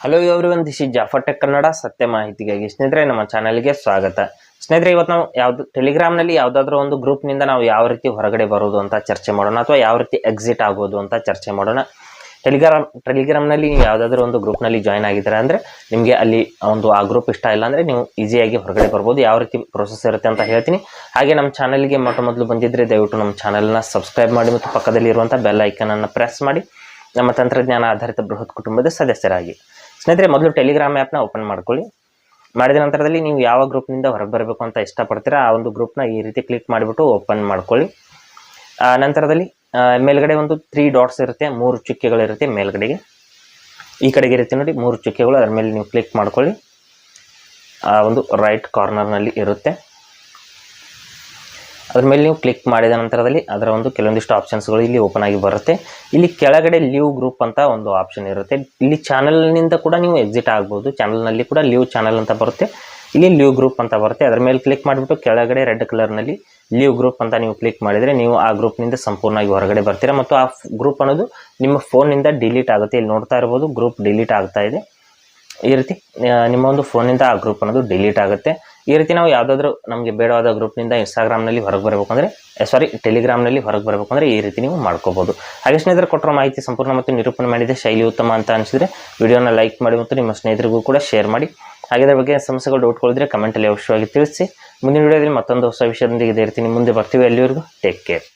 Hello everyone, this is Jafar tech Kannada. ಸತ್ಯ ಮಾಹಿತಿಗಾಗಿ ಸ್ನೇಹಿತರೆ ನಮ್ಮ ಚಾನಲ್ಗೆ ಸ್ವಾಗತ. ಸ್ನೇಹಿತರೆ, ಇವತ್ತು ನಾವು ಟೆಲಿಗ್ರಾಮ್ನಲ್ಲಿ ಯಾವುದಾದ್ರೂ ಒಂದು ಗ್ರೂಪ್ನಿಂದ ನಾವು ಯಾವ ರೀತಿ ಹೊರಗಡೆ ಬರೋದು ಅಂತ ಚರ್ಚೆ ಮಾಡೋಣ, ಅಥವಾ ಯಾವ ರೀತಿ ಎಕ್ಸಿಟ್ ಆಗೋದು ಅಂತ ಚರ್ಚೆ ಮಾಡೋಣ. ಟೆಲಿಗ್ರಾಮ್ನಲ್ಲಿ ನೀವು ಯಾವುದಾದ್ರೂ ಒಂದು ಗ್ರೂಪ್ನಲ್ಲಿ ಜಾಯ್ನ್ ಆಗಿದ್ದೀರಾ ಅಂದರೆ ನಿಮಗೆ ಅಲ್ಲಿ ಆ ಗ್ರೂಪ್ ಇಷ್ಟ ಇಲ್ಲ ಅಂದರೆ ನೀವು ಈಸಿಯಾಗಿ ಹೊರಗಡೆ ಬರ್ಬೋದು. ಯಾವ ರೀತಿ ಪ್ರೊಸೆಸ್ ಇರುತ್ತೆ ಅಂತ ಹೇಳ್ತೀನಿ. ಹಾಗೆ ನಮ್ಮ ಚಾನಲ್ಗೆ ಮೊದಲು ಬಂದಿದ್ದರೆ ದಯವಿಟ್ಟು ನಮ್ಮ ಚಾನಲ್ನ ಸಬ್ಸ್ಕ್ರೈಬ್ ಮಾಡಿ ಮತ್ತು ಪಕ್ಕದಲ್ಲಿ ಇರುವಂಥ ಬೆಲ್ ಐಕನನ್ನು ಪ್ರೆಸ್ ಮಾಡಿ ನಮ್ಮ ತಂತ್ರಜ್ಞಾನ ಆಧಾರಿತ ಬೃಹತ್ ಕುಟುಂಬದ ಸದಸ್ಯರಾಗಿ. ಸ್ನೇಹಿತರೆ, ಮೊದಲು ಟೆಲಿಗ್ರಾಮ್ ಆ್ಯಪ್ನ ಓಪನ್ ಮಾಡ್ಕೊಳ್ಳಿ. ಮಾಡಿದ ನಂತರದಲ್ಲಿ ನೀವು ಯಾವ ಗ್ರೂಪ್ನಿಂದ ಹೊರಗೆ ಬರಬೇಕು ಅಂತ ಇಷ್ಟಪಡ್ತೀರಾ ಆ ಒಂದು ಗ್ರೂಪ್ನ ಈ ರೀತಿ ಕ್ಲಿಕ್ ಮಾಡಿಬಿಟ್ಟು ಓಪನ್ ಮಾಡ್ಕೊಳ್ಳಿ. ನಂತರದಲ್ಲಿ ಮೇಲ್ಗಡೆ ಒಂದು 3 ಡಾಟ್ಸ್ ಇರುತ್ತೆ, 3 ಚುಕ್ಕೆಗಳಿರುತ್ತೆ ಮೇಲ್ಗಡೆಗೆ. ಈ ಕಡೆಗೆ ಇರುತ್ತೆ ನೋಡಿ 3 ಚುಕ್ಕೆಗಳು, ಅದರ ಮೇಲೆ ನೀವು ಕ್ಲಿಕ್ ಮಾಡ್ಕೊಳ್ಳಿ. ಒಂದು ರೈಟ್ ಕಾರ್ನರ್ನಲ್ಲಿ ಇರುತ್ತೆ, ಅದ್ರ ಮೇಲೆ ನೀವು ಕ್ಲಿಕ್ ಮಾಡಿದ ನಂತರದಲ್ಲಿ ಅದರ ಒಂದು ಕೆಲವೊಂದಿಷ್ಟು ಆಪ್ಷನ್ಸ್ಗಳು ಇಲ್ಲಿ ಓಪನ್ ಆಗಿ ಬರುತ್ತೆ. ಇಲ್ಲಿ ಕೆಳಗಡೆ ಲೀವ್ ಗ್ರೂಪ್ ಅಂತ ಒಂದು ಆಪ್ಷನ್ ಇರುತ್ತೆ. ಇಲ್ಲಿ ಚಾನಲ್ನಿಂದ ಕೂಡ ನೀವು ಎಕ್ಸಿಟ್ ಆಗ್ಬೋದು. ಚಾನಲ್ನಲ್ಲಿ ಕೂಡ ಲೀವ್ ಚಾನಲ್ ಅಂತ ಬರುತ್ತೆ, ಇಲ್ಲಿ ಲೀವ್ ಗ್ರೂಪ್ ಅಂತ ಬರುತ್ತೆ. ಅದರ ಮೇಲೆ ಕ್ಲಿಕ್ ಮಾಡಿಬಿಟ್ಟು ಕೆಳಗಡೆ ರೆಡ್ ಕಲರ್ನಲ್ಲಿ ಲೀವ್ ಗ್ರೂಪ್ ಅಂತ ನೀವು ಕ್ಲಿಕ್ ಮಾಡಿದರೆ ನೀವು ಆ ಗ್ರೂಪ್ನಿಂದ ಸಂಪೂರ್ಣವಾಗಿ ಹೊರಗಡೆ ಬರ್ತೀರಾ ಮತ್ತು ಆ ಗ್ರೂಪ್ ಅನ್ನೋದು ನಿಮ್ಮ ಫೋನ್ನಿಂದ ಡಿಲೀಟ್ ಆಗುತ್ತೆ. ಇಲ್ಲಿ ನೋಡ್ತಾ ಇರ್ಬೋದು, ಗ್ರೂಪ್ ಡಿಲೀಟ್ ಆಗ್ತಾ ಇದೆ. ಈ ರೀತಿ ನಿಮ್ಮ ಒಂದು ಫೋನಿಂದ ಆ ಗ್ರೂಪ್ ಅನ್ನೋದು ಡಿಲೀಟ್ ಆಗುತ್ತೆ. ಈ ರೀತಿ ನಾವು ಯಾವುದಾದ್ರೂ ನಮಗೆ ಬೇಡವಾದ ಗ್ರೂಪ್ನಿಂದ ಇನ್ಸ್ಟಾಗ್ರಾಮ್ನಲ್ಲಿ ಹೊರಗೆ ಬರಬೇಕು ಅಂದರೆ ಟೆಲಿಗ್ರಾಮ್ನಲ್ಲಿ ಹೊರಗೆ ಬರಬೇಕು ಅಂದರೆ ಈ ರೀತಿ ನೀವು ಮಾಡ್ಕೋಬೋದು. ಹಾಗೆ ಸ್ನೇಹಿತರು, ಕೊಟ್ಟಿರೋ ಮಾಹಿತಿ ಸಂಪೂರ್ಣ ಮತ್ತು ನಿರೂಪಣೆ ಮಾಡಿದೆ ಶೈಲಿ ಉತ್ತಮ ಅಂತ ಅನಿಸಿದರೆ ವಿಡಿಯೋನ ಲೈಕ್ ಮಾಡಿ ಮತ್ತು ನಿಮ್ಮ ಸ್ನೇಹಿತರಿಗೂ ಕೂಡ ಶೇರ್ ಮಾಡಿ. ಹಾಗೆ ಇದರ ಬಗ್ಗೆ ಸಮಸ್ಯೆಗಳು ಡೌಟ್ಗಳಿದ್ರೆ ಕಮೆಂಟಲ್ಲಿ ಅವಶ್ಯವಾಗಿ ತಿಳಿಸಿ. ಮುಂದಿನ ವಿಡಿಯೋದಲ್ಲಿ ಮತ್ತೊಂದು ಹೊಸ ವಿಷಯದೊಂದಿಗೆ ಇದೇ ಇರ್ತೀನಿ. ಮುಂದೆ ಬರ್ತೀವಿ. ಅಲ್ಲಿವರೆಗೂ ಟೇಕ್ ಕೇರ್.